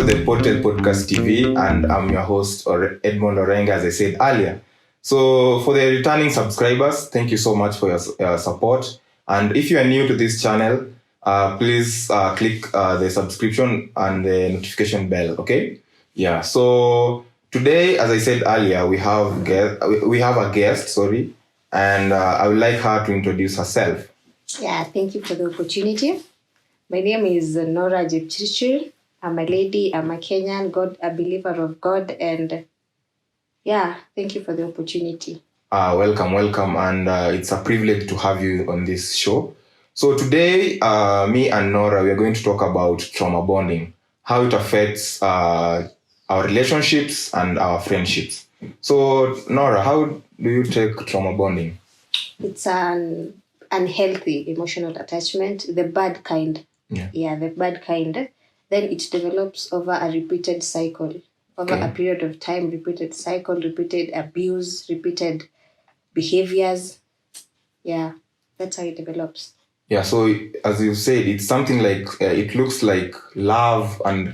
the pple podcast TV, and I'm your host Edmond Orenga, as I said earlier. So for the returning subscribers, thank you so much for your support. And if you are new to this channel, please click the subscription and the notification bell. Okay? Yeah. So today, as I said earlier, we have a guest. Sorry, and I would like her to introduce herself. Yeah, thank you for the opportunity. My name is Nora Jepchirchir. I'm a lady, I'm a Kenyan, a believer of God, and yeah, thank you for the opportunity. Welcome, and it's a privilege to have you on this show. So today, me and Nora, we are going to talk about trauma bonding, how it affects our relationships and our friendships. So Nora, how do you take trauma bonding? It's an unhealthy emotional attachment, the bad kind. Yeah, the bad kind. Then it develops over a repeated cycle, a period of time, repeated cycle, repeated abuse, repeated behaviors. Yeah, that's how it develops. Yeah, so as you said, it's something like, it looks like love, and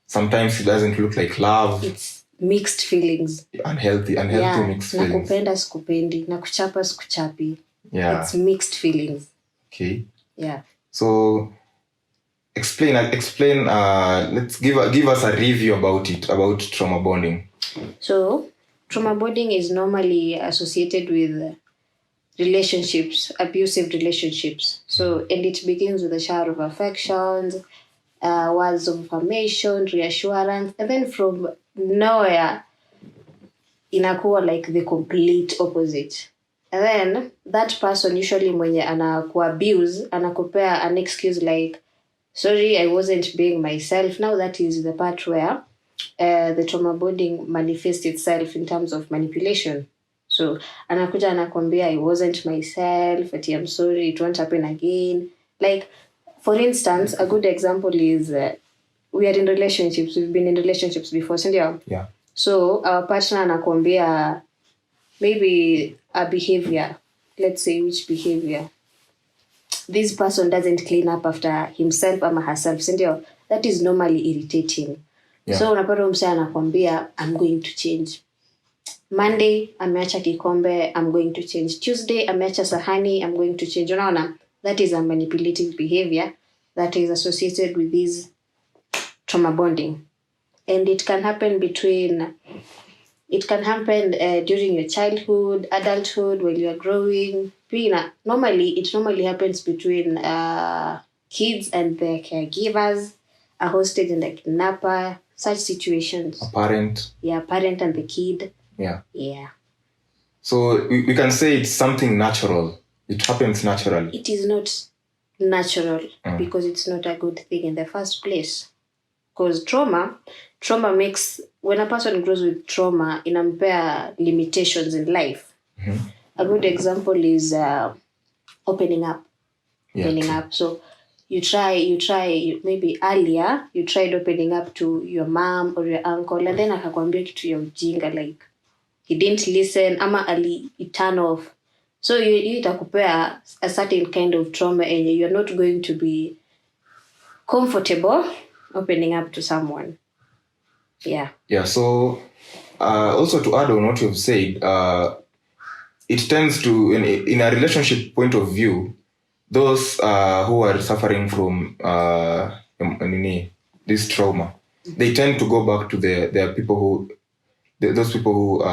sometimes it doesn't look like love. It's mixed feelings. Unhealthy mixed feelings. Nakupenda sikupendi, nakuchapa sikuchapi. Yeah. It's mixed feelings. Okay. Yeah. So explain, let's give us a review about trauma bonding. So trauma bonding is normally associated with relationships, abusive relationships. So, and it begins with a shower of affections, words of affirmation, reassurance, and then from nowhere inakuwa like the complete opposite. And then that person, usually mwenye anakuabuse, anakupea an excuse like, sorry, I wasn't being myself. Now that is the part where the trauma bonding manifests itself in terms of manipulation. So, anakuja anakwambia, I wasn't myself, but I'm sorry, it won't happen again. Like, for instance, a good example is we are in relationships. We've been in relationships before, sindio? Yeah. So, our partner anakwambia maybe a behavior. Let's say which behavior. This person doesn't clean up after himself or herself, sindio? That is normally irritating. Yeah. So, unapata mse anakwambia, I'm going to change. Monday, ameacha kikombe, I'm going to change. Tuesday, ameacha sahani, I'm going to change. Unaona, that is a manipulative behavior that is associated with this trauma bonding. And it can happen during your childhood, adulthood, when you are growing. It normally happens between kids and their caregivers, a hostage and a kidnapper, such situations. A parent. Yeah, parent and the kid. Yeah. Yeah. So we can say it's something natural. It happens naturally. It is not natural because it's not a good thing in the first place. Because trauma makes, when a person grows with trauma, inampea limitations in life. Mm-hmm. A good example is opening up. Yeah, opening up. So you try, maybe earlier, you tried opening up to your mom or your uncle, and then akakwambia kitu ya ujinga, like, he didn't listen, ama turn off. So you itakupea a certain kind of trauma, and you're not going to be comfortable opening up to someone. Yeah. Yeah, so also to add on what you've said, it tends to, in a relationship point of view, those who are suffering from this trauma, they tend to go back to those people who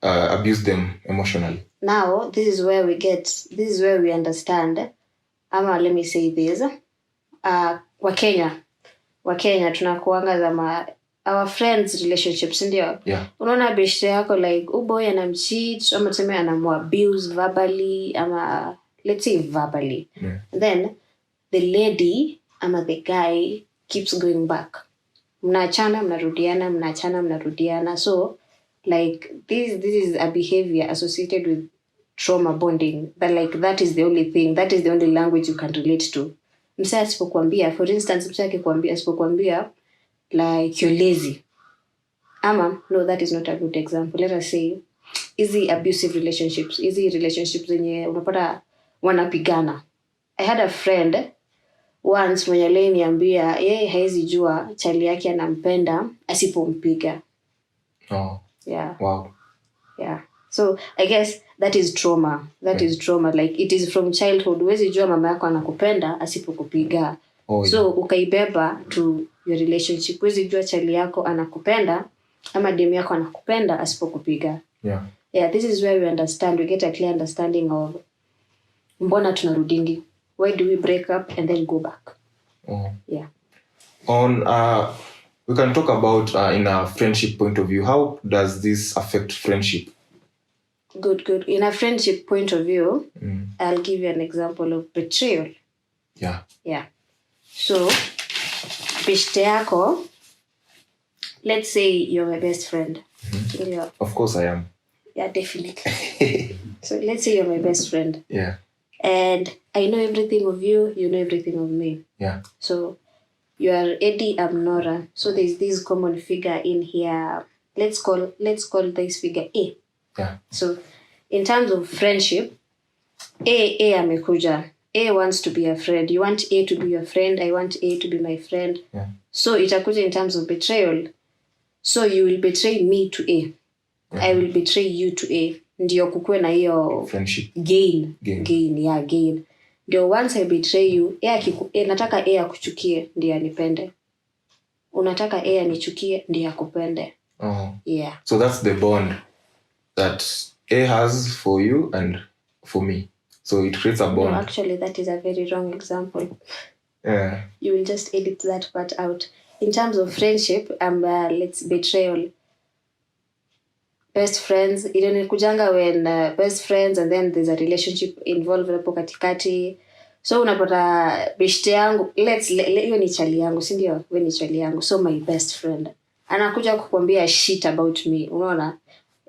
abuse them emotionally. Now, this is where we understand, let me say this, Wakenya tunakuanga za our friends relationships, ndio? Yeah. Unaona beshte yako like, boy anamcheat, ama tuseme anamabuse verbally, ama let's say verbally. Yeah. And then the lady ama the guy keeps going back. Mnaachana, mnarudiana. So, like, this is a behavior associated with trauma bonding. That is the only thing, that is the only language you can relate to. Msa asipokuambia, for instance, msa asipokuambia, like, you're lazy. No, that is not a good example. Let us say, easy abusive relationships zenye unapata wanapigana. I had a friend once mwenye aliniambia yeye haezi jua chali yake anampenda asipompiga. Yeah. Wow. Yeah. So I guess that is trauma. That is trauma. Like it is from childhood. Huwezi jua mama yako anakupenda asipokupiga. So ukaibeba to your relationship. Huwezi jua chali yako anakupenda ama demu yako anakupenda asipokupiga. Yeah, this is where we understand, we get a clear understanding of mbona tunarudingi. Why do we break up and then go back? Yeah. We can talk about in a friendship point of view. How does this affect friendship? Good. In a friendship point of view, I'll give you an example of betrayal. Yeah. So, beshte yako, let's say you're my best friend. Yeah. Of course I am. Yeah, definitely. So, let's say you're my best friend. Yeah. And I know everything of you, you know everything of me. Yeah. So, you are Eddie, I'm Nora. So, there's this common figure in here. Let's call this figure A. Yeah. So, in terms of friendship, A amekuja. A wants to be a friend. You want A to be your friend. I want A to be my friend. Yeah. So, itakuja in terms of betrayal. So, you will betray me to A. Yeah. I will betray you to A. Ndio kukue na hiyo friendship. Gain. Ndio once I betray you, nataka A akuchukie ndio anipende. Unataka A anichukie ndio akupende. Yeah. So that's the bond that A has for you and for me. So it creates a bond. No, actually that is a very wrong example. Yeah. You will just edit that part out. In terms of friendship, let's betrayal. Best friends, kujanga when best friends and then there's a relationship involved hapo katikati. So unapata beshte yangu, hiyo ni chali yangu, si ndio? Wewe ni chali yangu. So my best friend anakuja kukwambia shit about me. Unaona?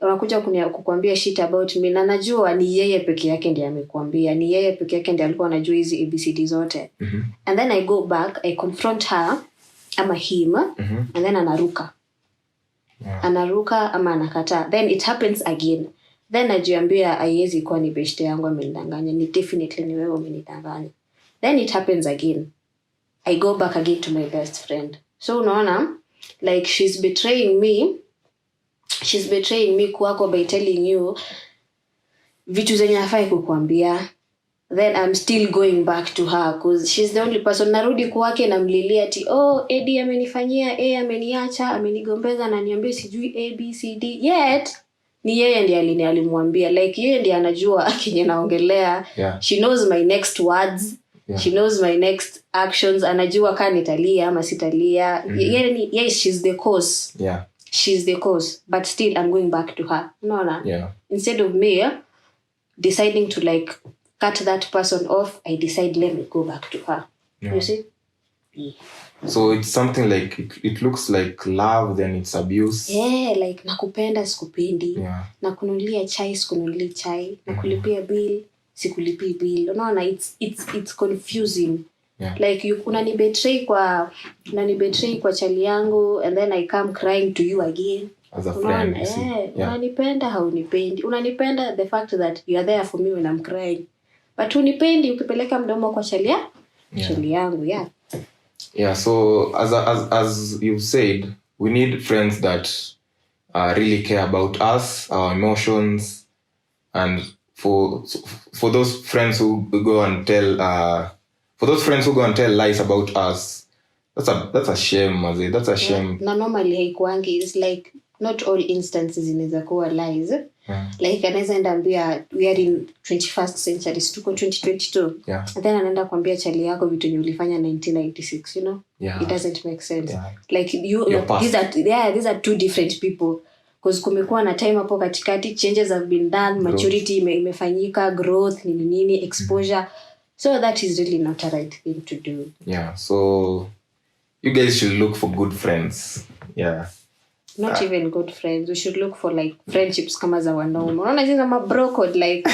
Anakuja kukwambia shit about me na najua ni yeye peke yake ndiye amekwambia. Ni yeye peke yake ndiye alikuwa anajua hizi ABCD zote. And then I go back, I confront her ama him and then anaruka. Yeah. Anaruka ama anakataa. Then it happens again. Then najiambia haiwezi kuwa ni beshte yangu amenidanganya. Ni definitely ni wewe umenidanganya. Then it happens again. I go back again to my best friend. So unaona, like she's betraying me kwako by telling you vitu zenye hafai kukuambia. Then I'm still going back to her because she's the only person. Narudi kwake na mlilia ati Eddie amenifanyia, ameniacha, amenigombeza na niambie sijui ABCD. Yet ni yeye ndiye alimwambia. Like yeye ndiye anajua kenye naongelea. Yeah. She knows my next words. Yeah. She knows my next actions. Anajua kama nitalia ama sitalia. Yes, she's the cause. Yeah. She's the cause. But still I'm going back to her. No. Yeah. Instead of me deciding to like cut that person off, I decide let me go back to her. Yeah. You see? Yeah. So it's something like it looks like love, then it's abuse. Yeah, like nakupenda sikupendi. Yeah. Nakununulia chai sikununulii chai. Nakulipia bill sikulipii bill. Unaona, it's confusing. Yeah. Like unanibetray kwa chali yangu and then I come crying to you again. As a friend, you see. Yeah. Unanipenda haunipendi. Unanipenda the fact that you are there for me when I'm crying. But unipendi ukipeleka mdomo kwa chali yangu, yeah. Yeah, so as you've said, we need friends that really care about us, our emotions, and for those friends who go and tell lies about us, that's a shame, Maze. That's a shame. Na normally haikuangi, it's like not all instances inaweza kuwa lies. Like anaweza enda ambia we are in 21st century, tuko 2022. Yeah. And then anaenda kuambia chali yako vitu yenye ulifanya 1996, you know? Yeah. It doesn't make sense. Yeah. Like these are two different people. Because kumekuwa na time hapo katikati, changes have been done, maturity imefanyika, growth, nini, exposure. So that is really not a right thing to do. Yeah. So you guys should look for good friends. Yeah. Not even good friends. We should look for like friendships kama za wanaume. Unaona hizo kama bro code, like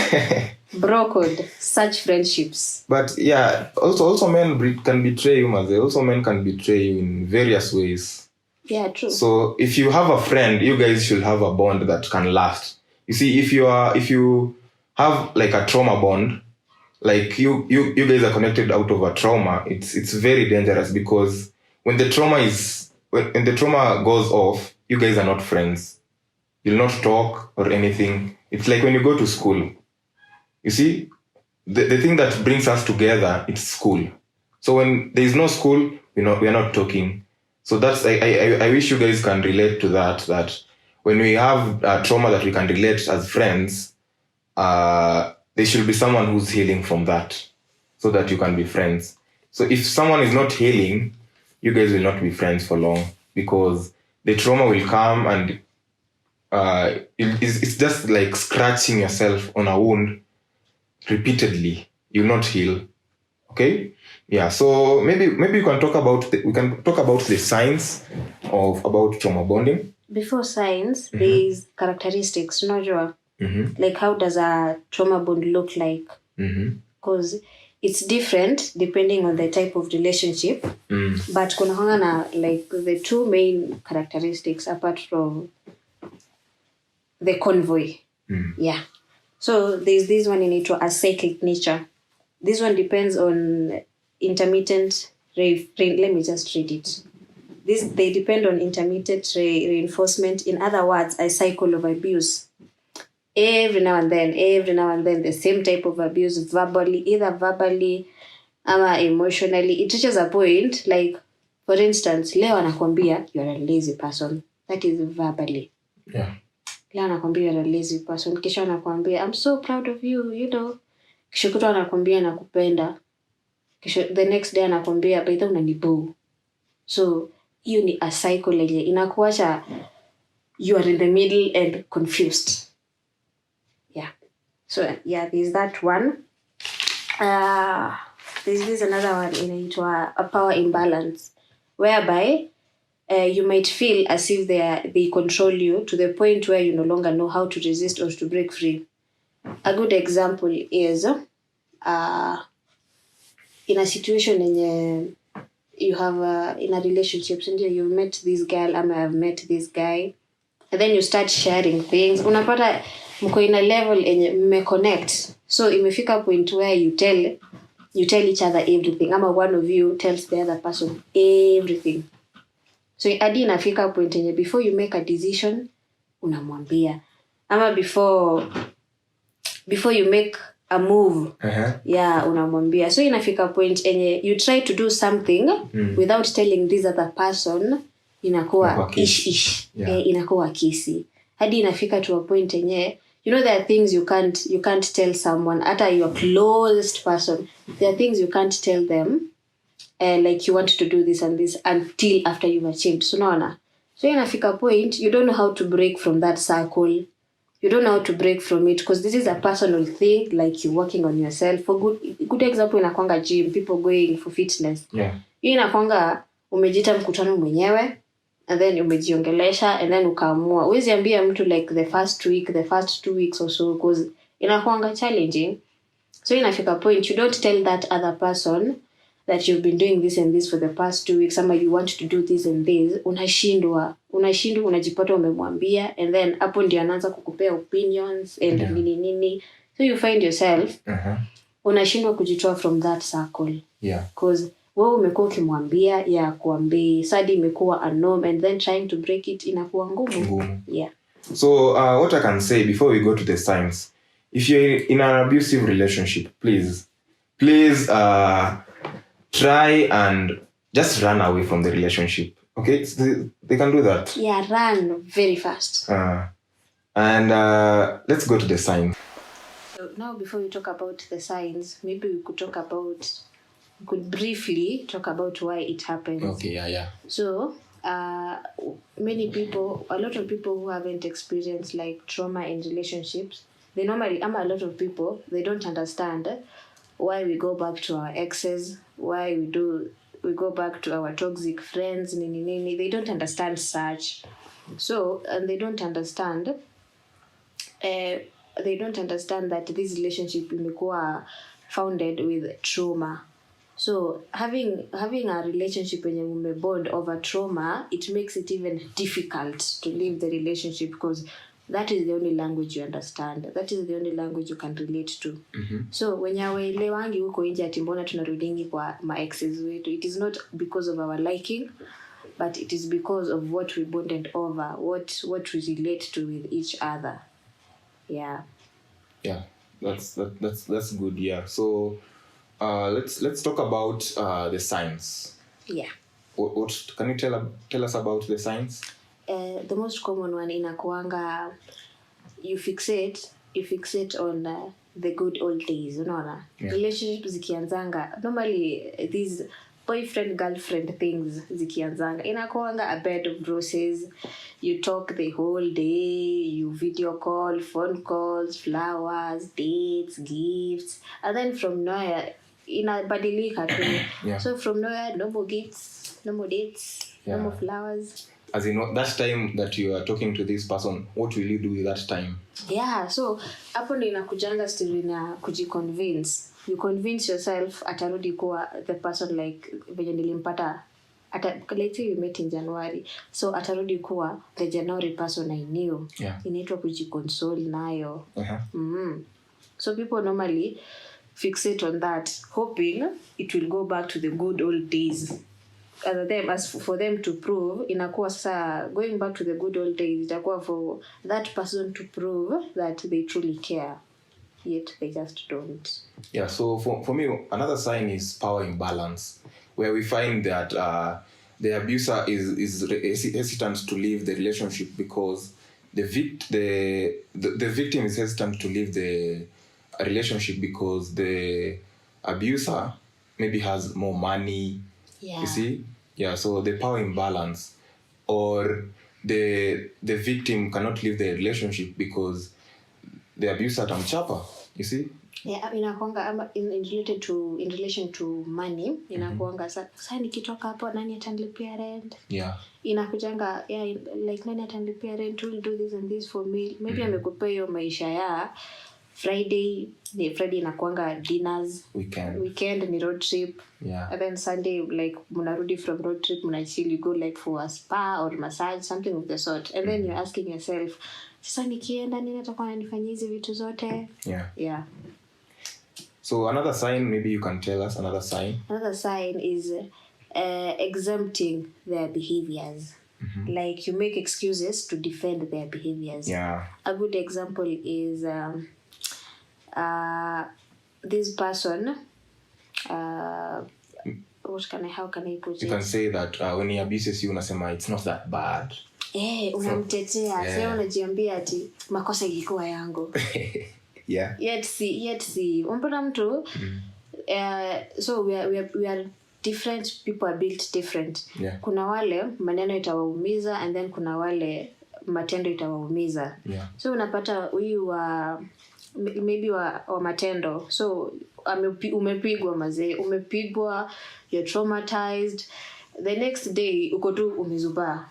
bro code, such friendships. But yeah, also men can betray you, Maze. Also men can betray you in various ways. Yeah, true. So if you have a friend, you guys should have a bond that can last. You see, if you have like a trauma bond, like you guys are connected out of a trauma, it's very dangerous, because when the trauma goes off, you guys are not friends. You'll not talk or anything. It's like when you go to school. You see, the thing that brings us together, it's school. So when there is no school, we are not talking. So that's I wish you guys can relate to that when we have trauma that we can relate as friends, there should be someone who's healing from that, so that you can be friends. So if someone is not healing, you guys will not be friends for long, because the trauma will come, and it's just like scratching yourself on a wound repeatedly. You'll not heal. Okay? Yeah. So maybe we can talk about the science about trauma bonding. Before science, there is characteristics, like how does a trauma bond look like? Because it's different depending on the type of relationship. But kuna na like the two main characteristics apart from the convoy. Yeah. So there's this one in a cyclic nature. This one depends on intermittent let me just read it. They depend on intermittent reinforcement. In other words, a cycle of abuse. Every now and then, the same type of abuse, either verbally or emotionally. It reaches a point, like, for instance, leo anakwambia you're a lazy person. That is verbally. Yeah. Leo anakwambia you're a lazy person. Kisha anakwambia I'm so proud of you, Kisha kutwa anakwambia nakupenda. Kisha the next day anakwambia baidha unaniboo. So hiyo ni a cycle yenye inakuacha you are in the middle and confused. Yeah. So yeah, there's that one. There's another one inaitwa a power imbalance, whereby you might feel as if they control you to the point where you no longer know how to resist or to break free. A good example is in a situation in you have in a relationship, and you've met this girl, I have met this guy, and then you start sharing things. Unapata mko in a level enye mmeconnect, so imefika point where you tell each other everything, ama one of you tells the other person everything. So hadi inafika point enye before you make a decision unamwambia, ama before you make a move, yeah, unamwambia. So inafika point enye you try to do something without telling this other person, inakuwa ish. Yeah. Inakuwa kisi. Hadi inafika to a point enye, there are things you can't tell someone, hata your closest person. There are things you can't tell them, like you want to do this and this until after you've achieved. So naona. So inafika point you don't know how to break from that circle. You don't know how to break from it, because this is a personal thing, like you're working on yourself. For good example, inakwanga gym, people going for fitness. Yeah. Hiyo inakwanga umejita mkutano mwenyewe, and then umejiongelesha, and then ukaamua. Huwezi ambia mtu like the first week, the first 2 weeks or so, because inakwanga challenging. So inafika point you don't tell that other person that you've been doing this and this for the past 2 weeks, ama you want to do this and this. Unashindwa unajipata umemwambia, and then hapo ndio anaanza kukupea opinions and nini. So you find yourself unashindwa kujitoa from that circle. Yeah. Because wewe umekuwa ukimwambia ya kuambia, sadi imekuwa a norm, and then trying to break it inakuwa ngumu. Yeah. So what I can say before we go to the science, if you're in an abusive relationship, please try and just run away from the relationship. Okay, so they can do that. Yeah, run very fast. And let's go to the science. So now, before we talk about the science, maybe we could briefly talk about why it happens. Okay, yeah. So, a lot of people who haven't experienced like trauma in relationships, they normally, a lot of people, they don't understand why we go back to our exes, why we go back to our toxic friends, nini. They don't understand such. So, and they don't understand that this relationship imekuwa founded with trauma. So having a relationship when you bond over trauma, it makes it even difficult to leave the relationship, because that is the only language you understand. That is the only language you can relate to. So wenye hawaelewangi huko nje ati mbona tunarudingi kwa ma-exes wetu, it is not because of our liking, but it is because of what we bonded over, what we relate to with each other. Yeah, that's good. Yeah, so let's talk about the signs. Yeah. What can you tell us about the signs? The most common one inakuanga you fixate on the good old days, unaona. Relationships zikianzanga normally, these boyfriend girlfriend things zikianzanga inakuanga a bed of roses. You talk the whole day, you video call, phone calls, flowers, dates, gifts, and then from nowhere inabadilika tu. So from nowhere, no more gifts, no more dates, no more flowers. As in, that time that you are talking to this person, what will you do with that time? Yeah, so hapo ndo inakujanga still na kujiconvince. You convince yourself atarudi kuwa the person like venye nilimpata. Let's say you met in January, so atarudi kuwa the January person I knew. Inaitwa kujiconsole nayo. So people normally fixate on that, hoping it will go back to the good old days. As for them to prove, inakuwa sasa going back to the good old days, itakuwa for that person to prove that they truly care, yet they just don't. Yeah, so for me, another sign is power imbalance, where we find that the abuser is hesitant to leave the relationship because the victim is hesitant to leave the relationship because the abuser maybe has more money. You see? Yeah, so the power imbalance, or the victim cannot leave the relationship because the abuser tamchapa. You see? Yeah, inakuanga in relation to money, inakuanga sasa nikitoka hapo nani atanilipia rent? Yeah. Inakujanga like nani atanilipia rent, will do this and this for me. Maybe amekupea hiyo maisha ya Friday inakuanga dinners, weekend ni road trip, and then Sunday like mnarudi from road trip mnachill, you go like for a spa or massage, something of the sort, and then you're asking yourself, sasa nikienda nini atakuwa ananifanyia hizi vitu zote? Yeah. So another sign, maybe you can tell us another sign. Another sign is exempting their behaviors. Like you make excuses to defend their behaviors. Yeah. A good example is this person, how can I put it? You can say that when he abuses you, unasema it's not that bad. Unamtetea. Sasa unajiambia ati makosa ilikuwa yangu. Yeah. Yet see. Umpata mtu, so we are different, people are built different. Yeah. Kuna wale maneno itawaumiza and then kuna wale matendo itawaumiza. Yeah. So unapata huyu maybe wa matendo, so umepigwa mazee, you're traumatized, the next day uko tu umezubaa.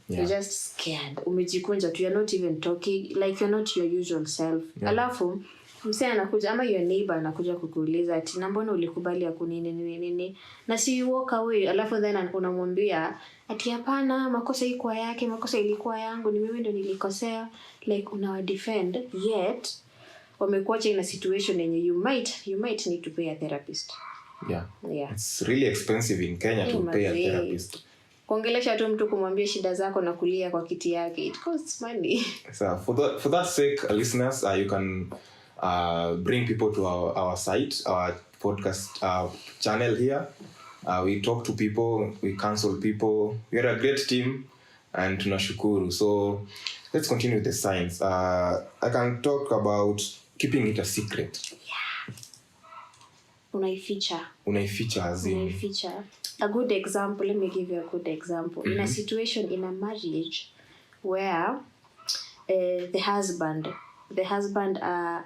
You're just scared, umejikunja tu, you're not even talking, like you're not your usual self. Alafu msee anakuja ama your neighbor anakuja kukuuliza ati na mbona ulikubali ya kunini na si you walk away, alafu then unamwambia ati hapana, makosa ilikuwa yake, makosa ilikuwa yangu, ni mimi ndo nilikosea, like unawa defend, yet wamekuacha in a situation yenye you might need to pay a therapist. Yeah. It's really expensive in Kenya to pay a therapist. Kuongelesha tu mtu kumwambia shida zako na kulia kwa kiti yake, it costs money. So for that sake, listeners, you can bring people to our site, our podcast channel here. We talk to people, we counsel people. We are a great team and tunashukuru. So let's continue with the signs. I can talk about keeping it a secret. Yeah. Unaificha azim. A good example, let me give you a good example. In a situation in a marriage where the husband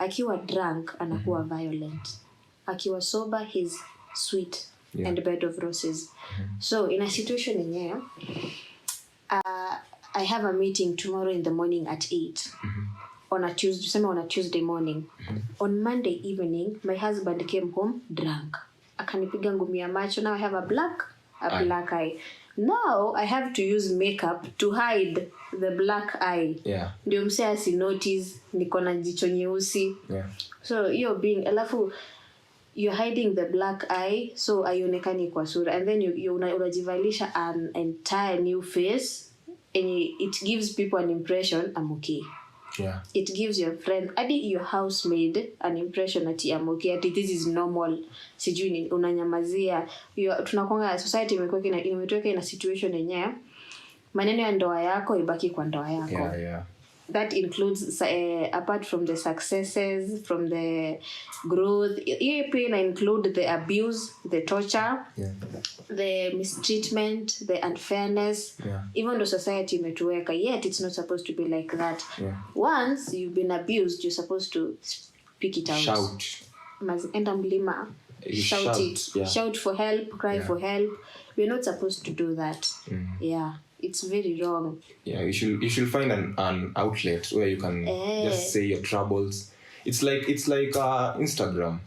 akiwa drunk anakuwa violent, akiwa sober he's sweet and bed of roses. So in a situation yenyewe, I have a meeting tomorrow in the morning at 8 on a Tuesday morning. On Monday evening my husband came home drunk, akanipiga ngumi ya macho. Now I have a black a black eye. Now I have to use makeup to hide the black eye. Yeah. Ndio msee asi notice niko na jicho nyeusi. Yeah. So you're being alafu you're hiding the black eye so haionekani kwa sura, and then you unajivalisha an entire new face and it gives people an impression I'm okay. Yeah. It gives your friend, adi your housemaid, an impression that I'm okay, that this is normal. Sijui unanyamazia. Tunakuanga society imetuweka in a situation yenye maneno ya ndoa yako ibaki kwa ndoa yako. Yeah, yeah. That includes apart from the successes, from the growth, hiyo pia include the abuse, the torture, Yeah. the mistreatment, the unfairness. Yeah. Even though society imetuweka, yet it's not supposed to be like that. Yeah. Once you've been abused, you're supposed to speak it out. Shout. Enda mlima, shout it. Yeah. Shout for help, cry Yeah. for help. We're not supposed to do that. Yeah. It's very wrong. Yeah, you should find an outlet where you can just say your troubles. It's like Instagram.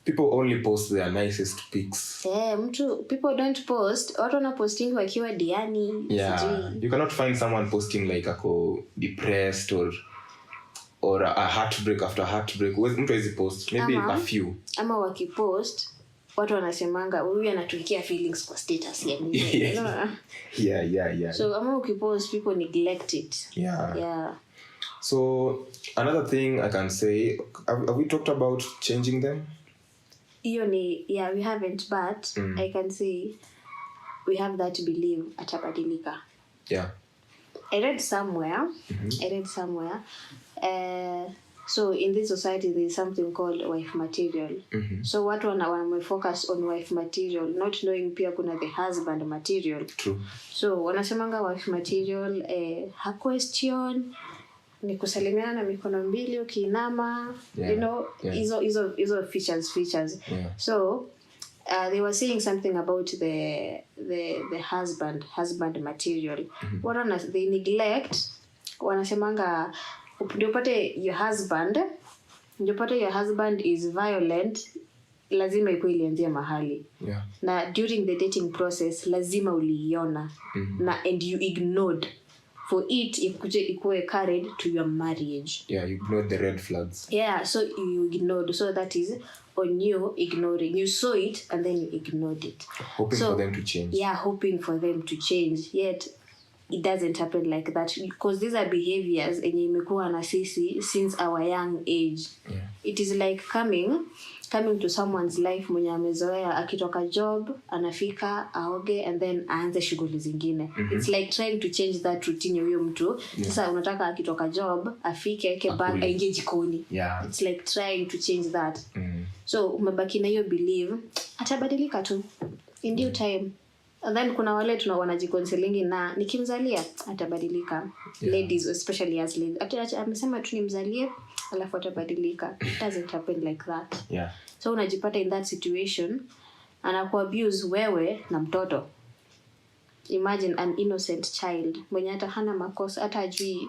People only post their nicest pics. People don't post. Watu wana posting wakiwa diani. Yeah, you cannot find someone posting like ako depressed or a heartbreak after heartbreak. Mtu hawezi post. Maybe a few. Ama wakipost watu wanasemanga huyu anatuikia feelings kwa status ya nini. Yeah. So ama ukipost, people neglect it. Yeah. So another thing I can say, have we talked about changing them? We haven't, but I can say we have that belief atabadilika. Yeah. I read somewhere. So in this society there is something called wife material. So watu wana focus on wife material, not knowing pia kuna the husband material. True. So wanasemanga wife material ha question ni kusalimiana na mikono mbili ukiinama, you know, hizo features. Yeah. So they were saying something about the husband material. What they neglect, wanasemanga ndio pate your husband is violent, lazima ikuwe ilianzia mahali. Yeah. Na during the dating process lazima uliiona na and you ignored for it ikuwe carried to your marriage. Yeah, you ignored the red flags. Yeah, so you ignored. So that is on you ignoring. You saw it and then you ignored it. Hoping for them to change. Yeah, hoping for them to change. Yet it doesn't happen like that, because these are behaviors enye imekuwa na sisi since our young age. Yeah. It is like coming to someone's life mwenye amezoea akitoka job anafika aoge and then aanze shughuli zingine. It's like trying to change that routine huyo mtu. Sasa unataka akitoka job afike kebab aingie jikoni. Yeah. It's like trying to change that. So umebaki na hiyo belief atabadilika tu in due time. And then kuna wale wanajicounseling na nikimzalia atabadilika. Yeah. Ladies, especially as ladies. Amesema tu nimzalie alafu atabadilika. It doesn't happen like that. Yeah. So unajipata in that situation anakuabuse wewe na mtoto. Imagine an innocent child mwenye hata hana makosa, hata ajui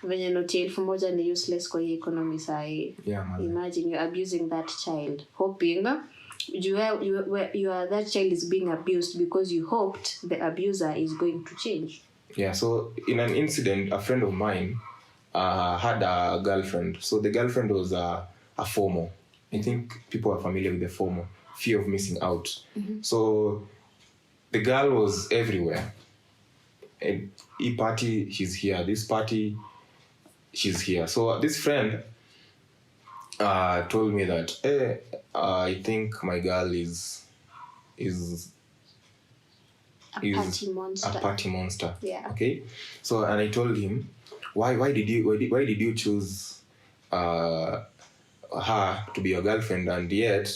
venye noti 1,000 ni useless kwa hii economy sahi. Yeah, imagine you're abusing that child, hoping that child is being abused because you hoped the abuser is going to change. Yeah, so in an incident, a friend of mine had a girlfriend. So the girlfriend was a FOMO. I think people are familiar with the FOMO, fear of missing out. So the girl was everywhere. And e party, she's here. This party, she's here. So this friend told me that, hey, I think my girl is a party monster. Yeah. Okay. So and I told him, why did you choose her to be your girlfriend, and yet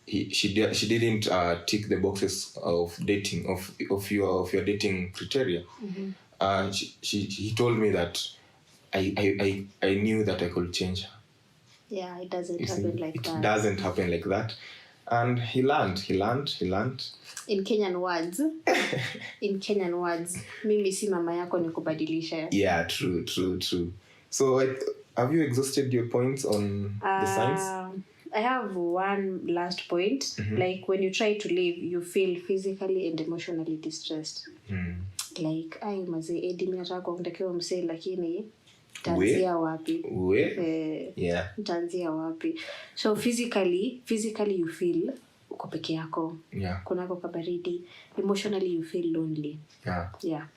she didn't tick the boxes of dating of your dating criteria. He told me that I knew that I could change her. Yeah, it doesn't happen like that. It doesn't happen like that. And he learned. In Kenyan words, mimi si mama yako nikubadilisha. Yeah, true. So have you exhausted your points on the signs? I have one last point. Like when you try to leave, you feel physically and emotionally distressed. Like ai maze edi mimi nataka kuondokewa msee lakini tanzia wapi? Yeah. Tanzia wapi? So physically you feel uko peke yako. Yeah. Kunako kabaridi. Emotionally you feel lonely. Yeah.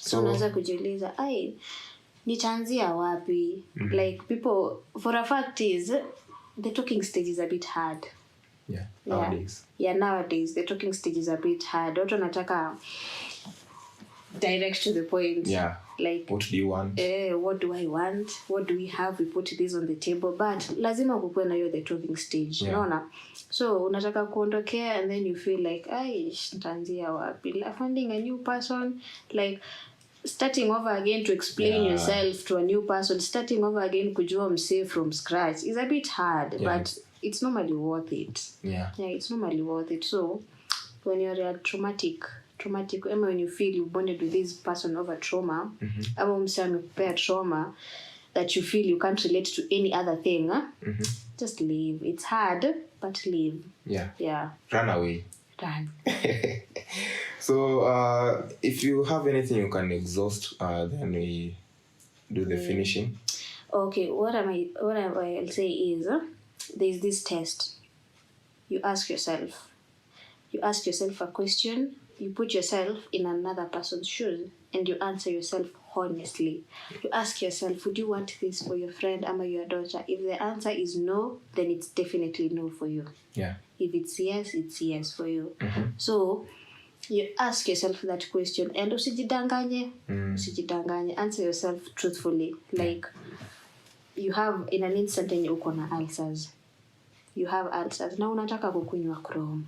So unaweza kujiuliza ai nitaanzia wapi? Like people, for a fact is the talking stage is a bit hard. Nowadays the talking stage is a bit hard. Watu wanataka direct to the point. Like what do you want? What do I want? What do we have? We put this on the table. But lazima kukuwe na hiyo the talking stage. Unaona? So unataka kuondokea and then you feel like ai nitaanzia wapi? Finding a new person, like starting over again to explain yourself to a new person, starting over again kujua msee from scratch is a bit hard, but it's normally worth it. It's normally worth it. So when you're a traumatic, when you feel you bonded with this person over trauma, ama msee amekupea trauma that you feel you can't relate to any other thing, just leave. It's hard, but leave. Run away. Run. So if you have anything you can exhaust, then we do the finishing. Okay, what I'll say is there's this test. You ask yourself a question, you put yourself in another person's shoes, and you answer yourself honestly. You ask yourself, would you want this for your friend or your daughter? If the answer is no, then it's definitely no for you. If it's yes, it's yes for you. So you ask yourself that question, and usijidanganye. Answer yourself truthfully. Like you have in an instant yenye uko na ulcers. You have ulcers. Na unataka kukunywa Chrome.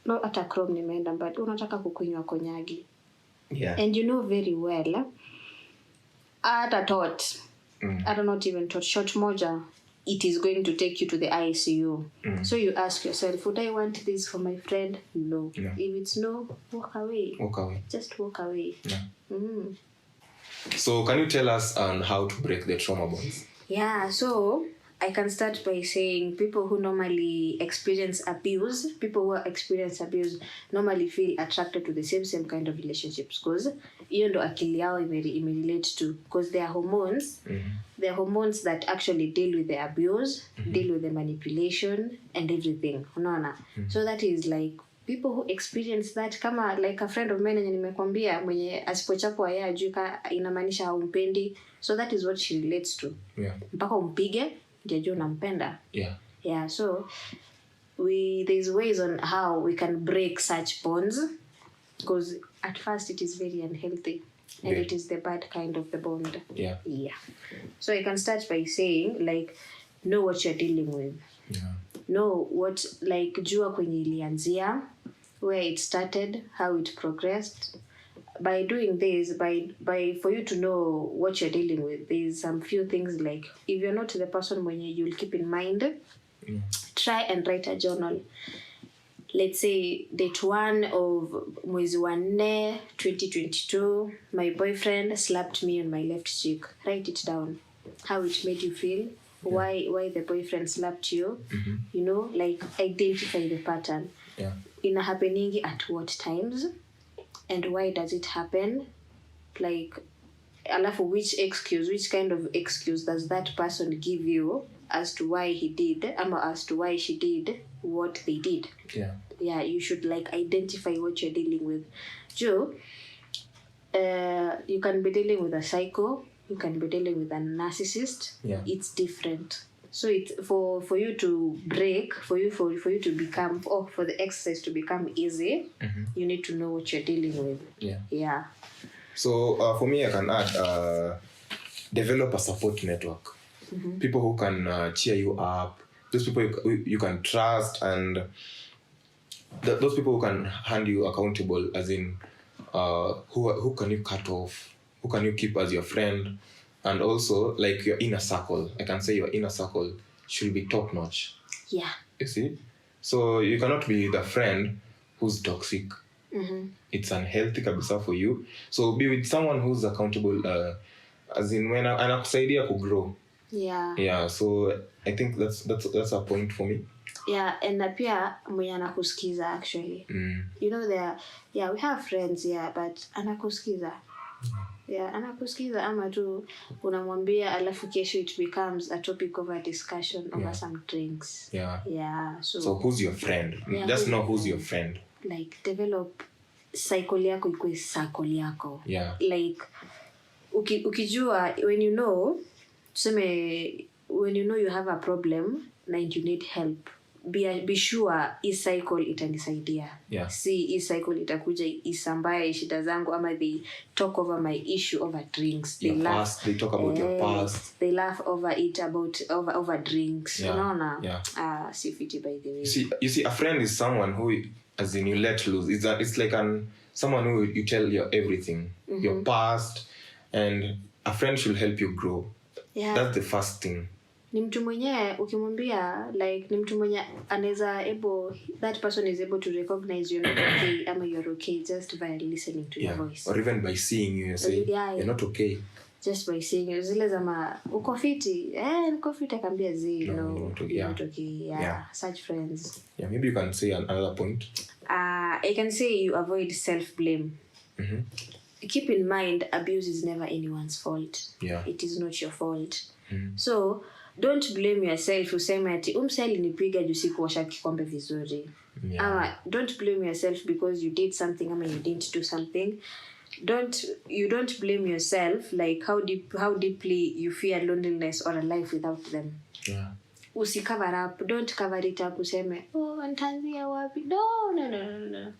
No ata Chrome nimeenda, but unataka kukunywa konyagi. And you know very well at a thought, I don't not even thought, shot moja, it is going to take you to the ICU. So you ask yourself, would I want this for my friend? No. If it's no, walk away. Just walk away. So can you tell us on how to break the trauma bonds? So I can start by saying people who experience abuse normally feel attracted to the same kind of relationships, because hiyo ndo akili yao imerelate to, because there are hormones that actually deal with the abuse, deal with the manipulation and everything. Unaona? So that is like people who experience that, kama like a friend of mine nimekwambia mwenye asipochapwa yeye ajui inamaanisha haumpendi, so that is what she relates to. Mpaka umpige ndio unampenda. So there's ways on how we can break such bonds, because at first it is very unhealthy and it is the bad kind of the bond. So I can start by saying, like, know what you're dealing with. Know what, like, jua kwenye ilianzia, where it started, how it progressed. By doing this, by for you to know what you're dealing with, there's some few things, like if you're not the person when you'll keep in mind, try and write a journal. Let's say date 1 of mwezi wa 4 2022, my boyfriend slapped me on my left cheek. Write it down, how it made you feel, why the boyfriend slapped you. You know, like identify the pattern. Ina happening at what times, and why does it happen? Like, alafu which kind of excuse does that person give you as to why he did, ama as to why she did what they did? You should like identify what you're dealing with. Joe, you can be dealing with a psycho, you can be dealing with a narcissist. It's different. So it's for you to break, for you to become, for the exercise to become easy, you need to know what you're dealing with. So for me, I can add develop a support network. People who can cheer you up, those people you can trust, and those people who can hand you accountable, as in who can you cut off, who can you keep as your friend. And also, like, your inner circle. I can say your inner circle should be top notch. You see? So you cannot be the friend who's toxic. It's unhealthy kabisa for you. So be with someone who's accountable, as in when anakusaidia kugrow. Yeah. So I think that's a point for me. Yeah, and pia mwenye anakusikiza actually. You know we have friends, but anakusikiza. Yeah, anakusikiza ama tu unamwambia alafu kesho it becomes a topic of a discussion over some drinks. Yeah. So who's your friend? Just know who's your friend. Like develop cycle yako ikuwe cycle yako. Like ukijua when you know you have a problem and you need help, be sure hii cycle itanisaidia. Si hii cycle itakuja isambaye shida zangu ama they talk over my issue over drinks. They talk about your past. They laugh over it over drinks. Unaona? Si fiti by the way. You see a friend is someone who as in you let loose. It's like someone who you tell your everything, your past, and a friend should help you grow. That's the first thing. Ni mtu mwenye ukimwambia like ni mtu mwenye anaweza that person is able to recognize you're not okay ama you're okay just by listening to your voice, or even by seeing you say you're not okay, just by seeing you. Zile zama uko fiti niko fiti akambia no you're not okay. Such friends. Maybe you can say another point. I can say you avoid self blame. Keep in mind abuse is never anyone's fault. It is not your fault. So don't blame yourself useme ati umseli nipiga juu sikuosha kikombe vizuri. Ama don't blame yourself because you did something ama you didn't do something. You don't blame yourself like how deeply you fear loneliness or a life without them. Usi cover up. Don't cover it up useme nitaanzia wapi. No.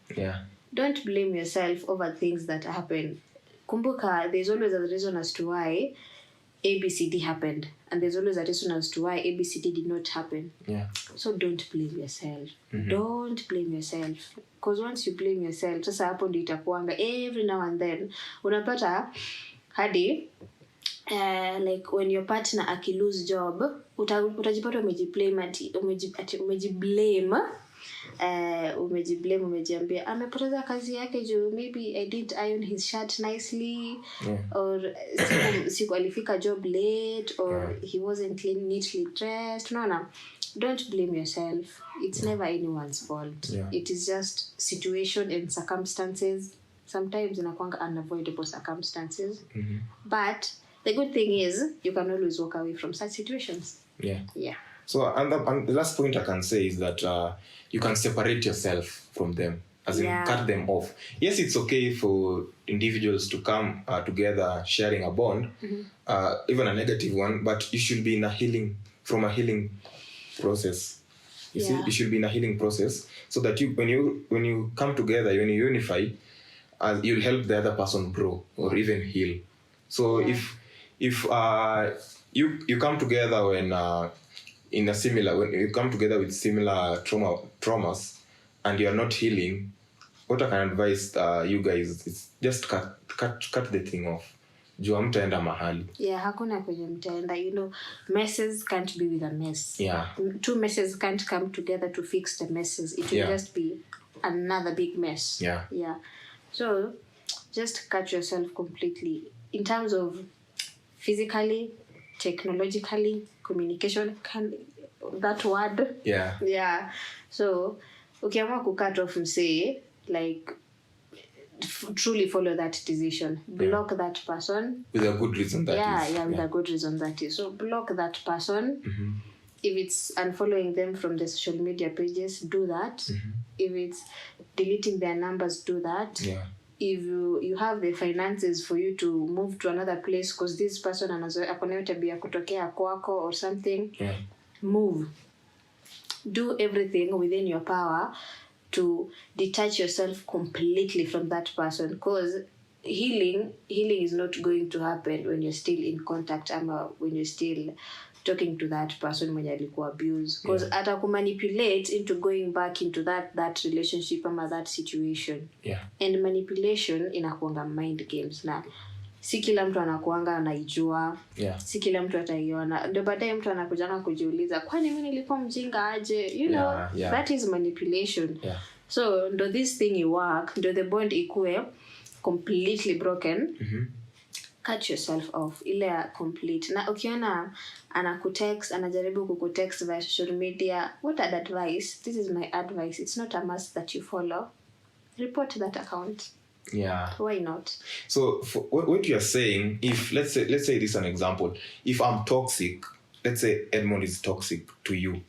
Don't blame yourself over things that happen. Kumbuka there's always a reason as to why ABCD happened, and there's always a reason as to why ABCD did not happen. So don't blame yourself. Don't blame yourself, because once you blame yourself, sasa hapo ndio itakuanga every now and then unapata hadi like when your partner akilose job utajipata umejiblame umejiambia amepoteza kazi yake juu maybe I didn't iron his shirt nicely, or siku alifika job late, or he wasn't neatly dressed. No. Don't blame yourself. It's never anyone's fault. It is just situation and circumstances. Sometimes inakuanga unavoidable circumstances. But the good thing is you can always walk away from such situations. So and the last point I can say is that you can separate yourself from them, as in cut them off. Yes, it's okay for individuals to come together sharing a bond, even a negative one, but you should be in a healing process. You see, you should be in a healing process so that when you come together, when you unify, you'll help the other person grow or even heal. So if you come together when you come together with similar traumas and you're not healing, what I can advise you guys is just cut the thing off. Juu hamtaenda mahali. Hakuna kwenye mtaenda. Messes can't be with a mess. Two messes can't come together to fix the messes. It will just be another big mess. So just cut yourself completely in terms of physically, technologically, communication, that word. So ukiamua kucut off msee, like truly follow that decision. Block that person with a good reason that is. With a good reason that is. So block that person. If it's unfollowing them from the social media pages, do that. If it's deleting their numbers, do that. If you have the finances for you to move to another place because this person akona tabia kutokea kwako or something, move. Do everything within your power to detach yourself completely from that person, because healing is not going to happen when you're still in contact ama when you're still talking to that person mwenye alikuwa abuse, because atakumanipulate into going back into that relationship ama that situation. And manipulation inakuanga mind games, na si kila mtu anakuanga anaijua. Si kila mtu ataiona. Ndio baadaye mtu anakujanga kujiuliza kwani mimi nilikuwa mjinga aje, that is manipulation. So ndo this thing you work, ndo the bond ikue completely broken. cut yourself off, ile ya complete. Na ukiona anakutext, anajaribu kukutext via social media, what I'd advise, this is my advice, it's not a must that you follow, report that account. Yeah. Why not? So for what you are saying, if let's say this is an example, if I'm toxic, let's say Edmond is toxic to you,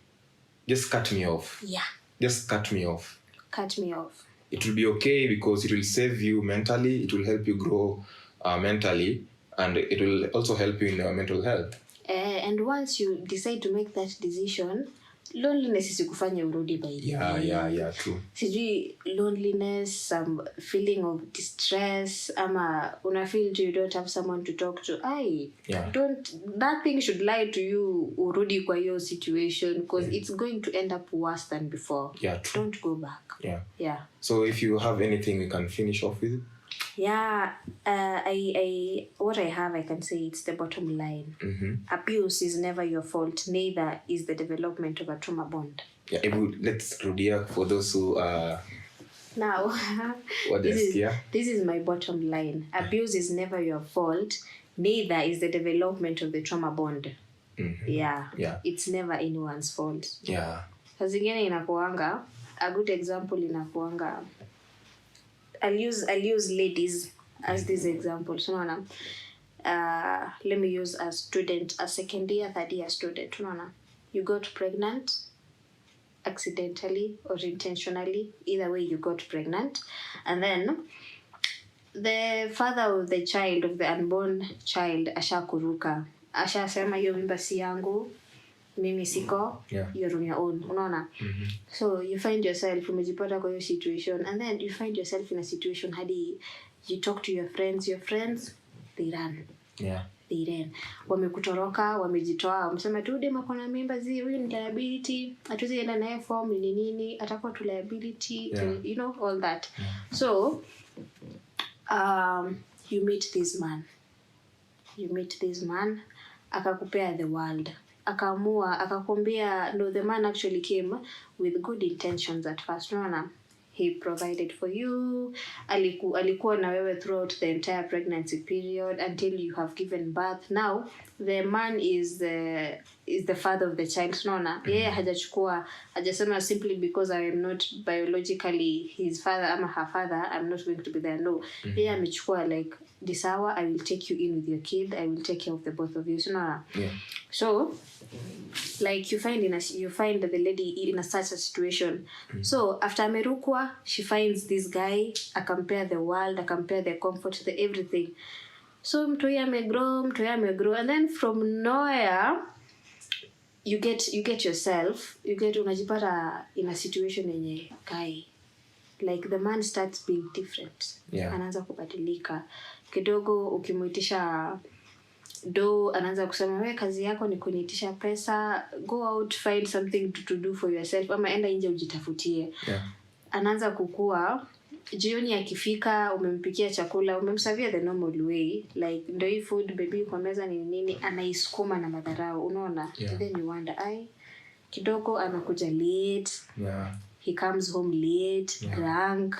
just cut me off. Yeah. Just cut me off. Cut me off. It will be okay because it will save you mentally, it will help you grow mentally, and it will also help you in your mental health. And once you decide to make that decision, loneliness isikufanya urudi by the way. Yeah, true. Sijui loneliness, some feeling of distress, ama una feel you don't have someone to talk to. That thing should lie to you urudi kwa your situation, because it's going to end up worse than before. Yeah, true. Don't go back. Yeah. So if you have anything we can finish off with? Yeah, what I have, I can say it's the bottom line. Abuse is never your fault, neither is the development of a trauma bond. Yeah, let's rudia for those who now what this is my bottom line. Abuse is never your fault, neither is the development of the trauma bond. Yeah. It's never anyone's fault. Yeah. Zingine inakuanga, a good example inakuanga, I'll use ladies as this example. So let me use a student, a second year, third year student. You got pregnant accidentally or intentionally. Either way, you got pregnant. And then the father of the child, of the unborn child, ashakuruka. Ashasema hiyo mimba si yangu, mimi siko, you're on your own. Unaona? So you find yourself umejipata kwa hiyo situation, and then you find yourself in a situation hadi you talk to your friends, they run. They ran. Wamekutoroka, wamejitoa, wamesema tu dema kuna mimba huyu ni liability, hatuwezi enda naye form ni nini, atakuwa tu liability, you know, all that. So you meet this man, akakupea the world. Akakwambia, no, the man actually came with good intentions at first. He provided for you. Alikuwa na wewe throughout the entire pregnancy period until you have given birth. Now, the man is the father of the child. Yeye hajasema simply because I am not biologically his father ama her father, I'm not going to be there. No. Yeye amechukua like, this hour I will take you in with your kid. I will take care of the both of you. So, like you find the lady in such a situation. So after amerukwa, she finds this guy, compare the world, compare the comfort, the everything. So mtoi amegrow, and then from nowhere you get unajipata in a situation yenye kai, like the man starts being different. Anaanza kubadilika kidogo. Ukimuitisha do, anaanza kusema wewe kazi yako ni kuniitisha pesa, go out, find something to do for yourself, ama enda nje ujitafutie. Anaanza kukua, jioni akifika umempikia chakula, umemsavia the normal way, like ndo hii food baby kwa meza ni nini, anaisukuma na madharau, unaona. Then you wonder, kidogo anakuja late. He comes home late, drunk,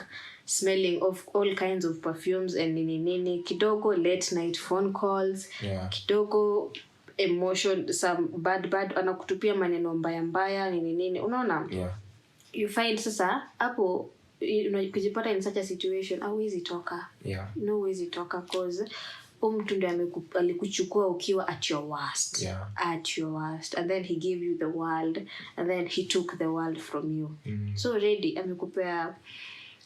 smelling of all kinds of perfumes and nini. Kidogo late night phone calls. Kidogo emotion, some bad anakutupia maneno mbaya nini. Unaona? You find sasa hapo unajipata in such a situation, hauwezi toka. No huwezi toka cause mtu ndiye alikuchukua ukiwa at your worst. And then he gave you the world, and then he took the world from you. So already amekupea,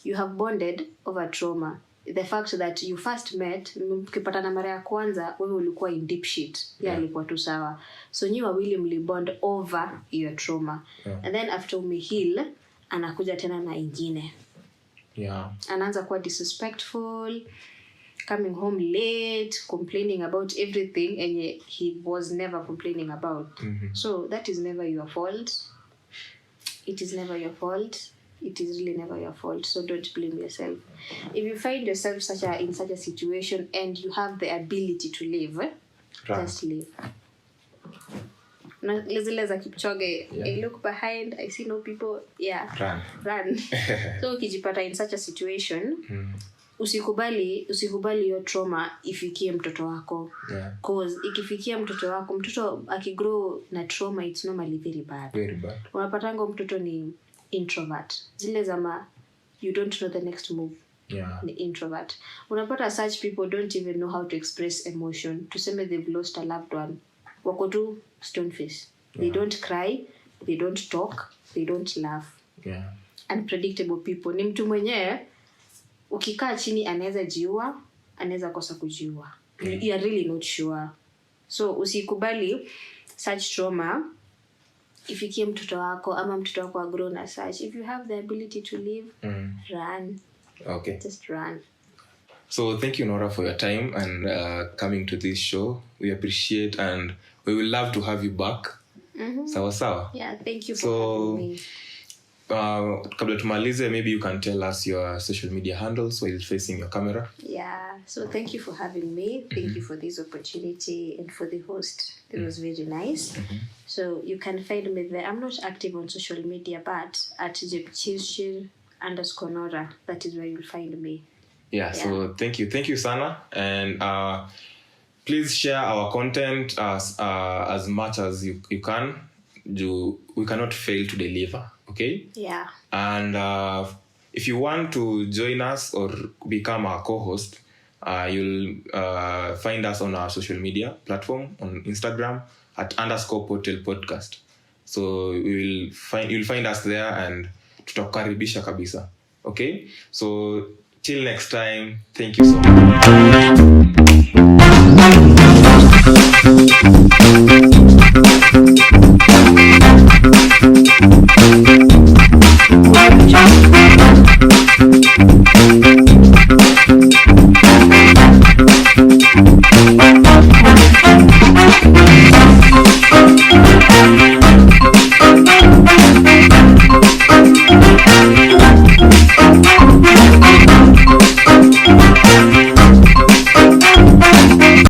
you have bonded over trauma. The fact that you first met, mkipatana mara ya kwanza, wewe ulikuwa in deep shit. Alikuwa tu sawa. So nyi wawili mlibond over your trauma. And then after heal, anakuja tena na ingine. Anaanza kuwa disrespectful, coming home late, complaining about everything, and he was never complaining about. So that is never your fault. It is never your fault. It is really never your fault. So don't blame yourself. If you find yourself in such a situation and you have the ability to live, just live. Zile za Kipchoge, I look behind, I see no people. Run. So ukijipata in such a situation, usikubali hiyo trauma ifikie mtoto wako. Cause ikifikia mtoto wako, mtoto akigrow na trauma, it's normally very bad. Unapatanga mtoto ni introvert, zile zama you don't know the next move. Ni introvert. Unapata such people don't even know how to express emotion. Tuseme they've lost a loved one, wako tu stone face. They don't cry, they don't talk, they don't laugh. Unpredictable people. Ni mtu mwenyewe ukikaa chini anaweza jiua, anaweza kosa kujiua. You are really not sure. So usikubali such trauma ifikie mtoto wako, ama mtoto wako agrow na such. If you have the ability to live, run. Okay. Just run. So thank you, Nora, for your time and coming to this show. We appreciate and we will love to have you back. Sawa. Yeah, thank you for having me. Kabla tumalize, maybe you can tell us your social media handles while facing your camera. Yeah, so thank you for having me. Thank you for this opportunity and for the host. It was very nice. So you can find me there. I'm not active on social media, but at @jepchirchir_Nora. That is where you'll find me. Yeah, so thank you Sana, and please share our content as much as you can. We cannot fail to deliver, okay? Yeah. And if you want to join us or become our co-host, you'll find us on our social media platform on Instagram @_pple podcast. So you'll find us there and tutakukaribisha kabisa. Okay? So till next time, thank you so much.